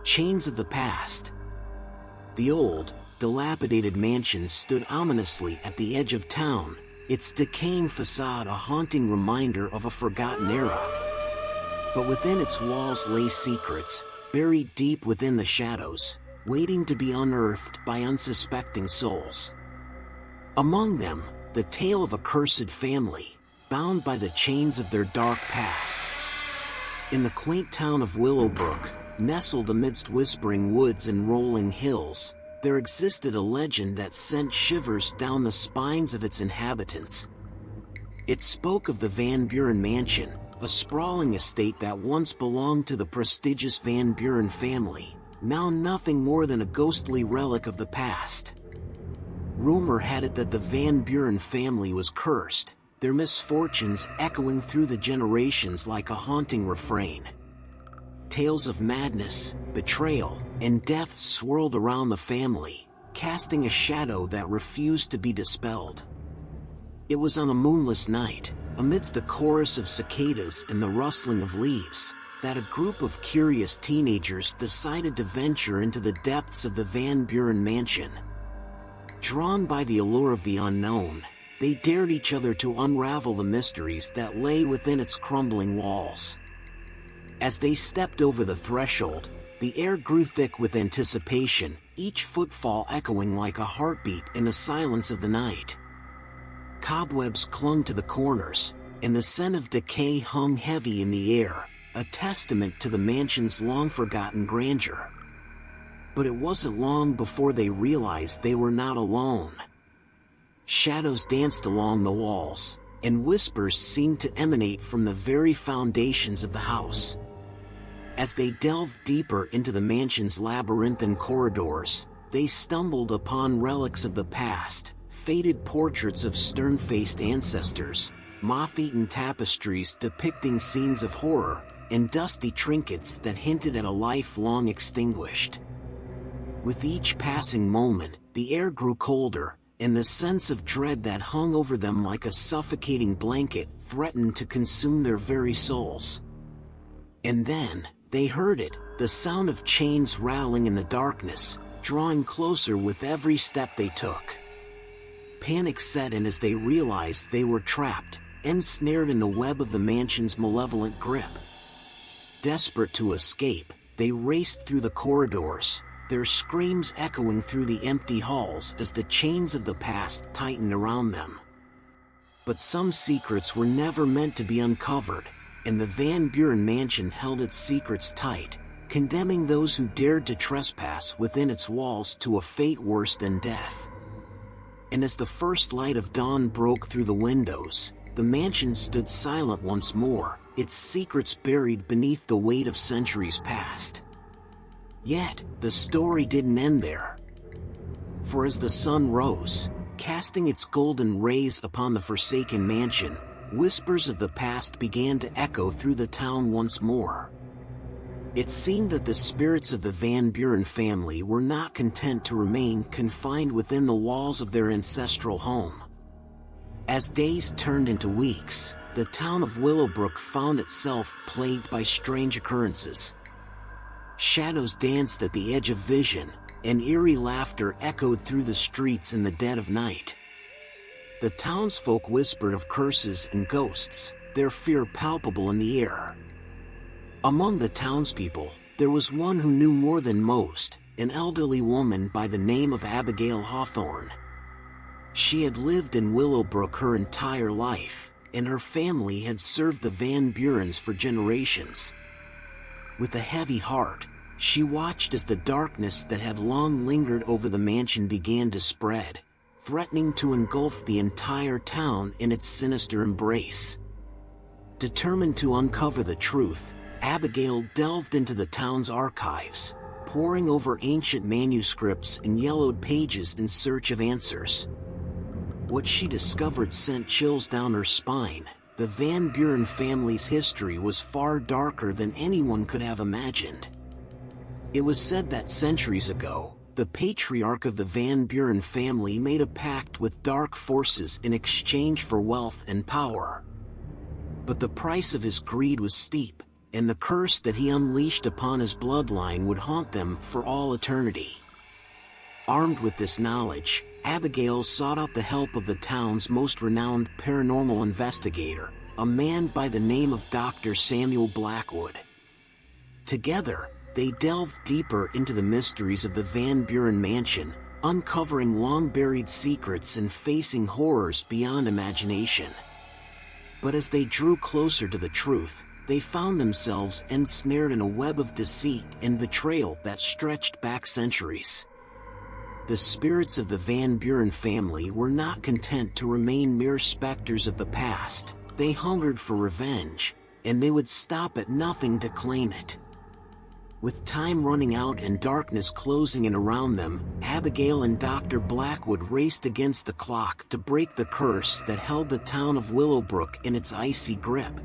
Chains of the Past. The old, dilapidated mansion stood ominously at the edge of town, its decaying facade a haunting reminder of a forgotten era. But within its walls lay secrets, buried deep within the shadows, waiting to be unearthed by unsuspecting souls. Among them, the tale of a cursed family, bound by the chains of their dark past. In the quaint town of Willowbrook, nestled amidst whispering woods and rolling hills, there existed a legend that sent shivers down the spines of its inhabitants. It spoke of the Van Buren Mansion, a sprawling estate that once belonged to the prestigious Van Buren family, now nothing more than a ghostly relic of the past. Rumor had it that the Van Buren family was cursed, their misfortunes echoing through the generations like a haunting refrain. Tales of madness, betrayal, and death swirled around the family, casting a shadow that refused to be dispelled. It was on a moonless night, amidst the chorus of cicadas and the rustling of leaves, that a group of curious teenagers decided to venture into the depths of the Van Buren Mansion. Drawn by the allure of the unknown, they dared each other to unravel the mysteries that lay within its crumbling walls. As they stepped over the threshold, the air grew thick with anticipation, each footfall echoing like a heartbeat in the silence of the night. Cobwebs clung to the corners, and the scent of decay hung heavy in the air, a testament to the mansion's long-forgotten grandeur. But it wasn't long before they realized they were not alone. Shadows danced along the walls, and whispers seemed to emanate from the very foundations of the house. As they delved deeper into the mansion's labyrinthine corridors, they stumbled upon relics of the past, faded portraits of stern-faced ancestors, moth-eaten tapestries depicting scenes of horror, and dusty trinkets that hinted at a life long extinguished. With each passing moment, the air grew colder, and the sense of dread that hung over them like a suffocating blanket threatened to consume their very souls. And then, they heard it, the sound of chains rattling in the darkness, drawing closer with every step they took. Panic set in as they realized they were trapped, ensnared in the web of the mansion's malevolent grip. Desperate to escape, they raced through the corridors, their screams echoing through the empty halls as the chains of the past tightened around them. But some secrets were never meant to be uncovered, and the Van Buren Mansion held its secrets tight, condemning those who dared to trespass within its walls to a fate worse than death. And as the first light of dawn broke through the windows, the mansion stood silent once more, its secrets buried beneath the weight of centuries past. Yet, the story didn't end there. For as the sun rose, casting its golden rays upon the forsaken mansion, whispers of the past began to echo through the town once more. It seemed that the spirits of the Van Buren family were not content to remain confined within the walls of their ancestral home. As days turned into weeks, the town of Willowbrook found itself plagued by strange occurrences. Shadows danced at the edge of vision, and eerie laughter echoed through the streets in the dead of night. The townsfolk whispered of curses and ghosts, their fear palpable in the air. Among the townspeople, there was one who knew more than most, an elderly woman by the name of Abigail Hawthorne. She had lived in Willowbrook her entire life, and her family had served the Van Burens for generations. With a heavy heart, she watched as the darkness that had long lingered over the mansion began to spread, threatening to engulf the entire town in its sinister embrace. Determined to uncover the truth, Abigail delved into the town's archives, poring over ancient manuscripts and yellowed pages in search of answers. What she discovered sent chills down her spine. The Van Buren family's history was far darker than anyone could have imagined. It was said that centuries ago, the patriarch of the Van Buren family made a pact with dark forces in exchange for wealth and power. But the price of his greed was steep. and the curse that he unleashed upon his bloodline would haunt them for all eternity. Armed with this knowledge, Abigail sought out the help of the town's most renowned paranormal investigator, a man by the name of Dr. Samuel Blackwood. Together, they delved deeper into the mysteries of the Van Buren mansion, uncovering long-buried secrets and facing horrors beyond imagination. But as they drew closer to the truth, they found themselves ensnared in a web of deceit and betrayal that stretched back centuries. The spirits of the Van Buren family were not content to remain mere specters of the past. They hungered for revenge, and they would stop at nothing to claim it. With time running out and darkness closing in around them, Abigail and Dr. Blackwood raced against the clock to break the curse that held the town of Willowbrook in its icy grip.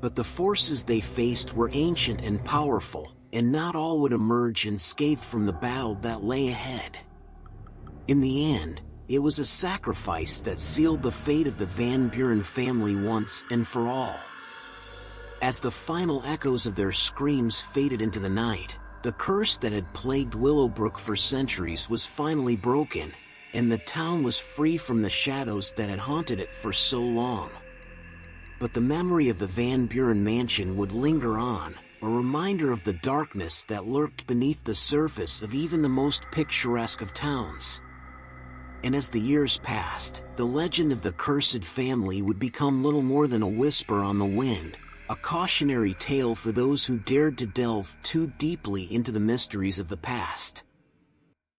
But the forces they faced were ancient and powerful, and not all would emerge unscathed from the battle that lay ahead. In the end, it was a sacrifice that sealed the fate of the Van Buren family once and for all. As the final echoes of their screams faded into the night, the curse that had plagued Willowbrook for centuries was finally broken, and the town was free from the shadows that had haunted it for so long. But the memory of the Van Buren mansion would linger on, a reminder of the darkness that lurked beneath the surface of even the most picturesque of towns. And as the years passed, the legend of the cursed family would become little more than a whisper on the wind, a cautionary tale for those who dared to delve too deeply into the mysteries of the past.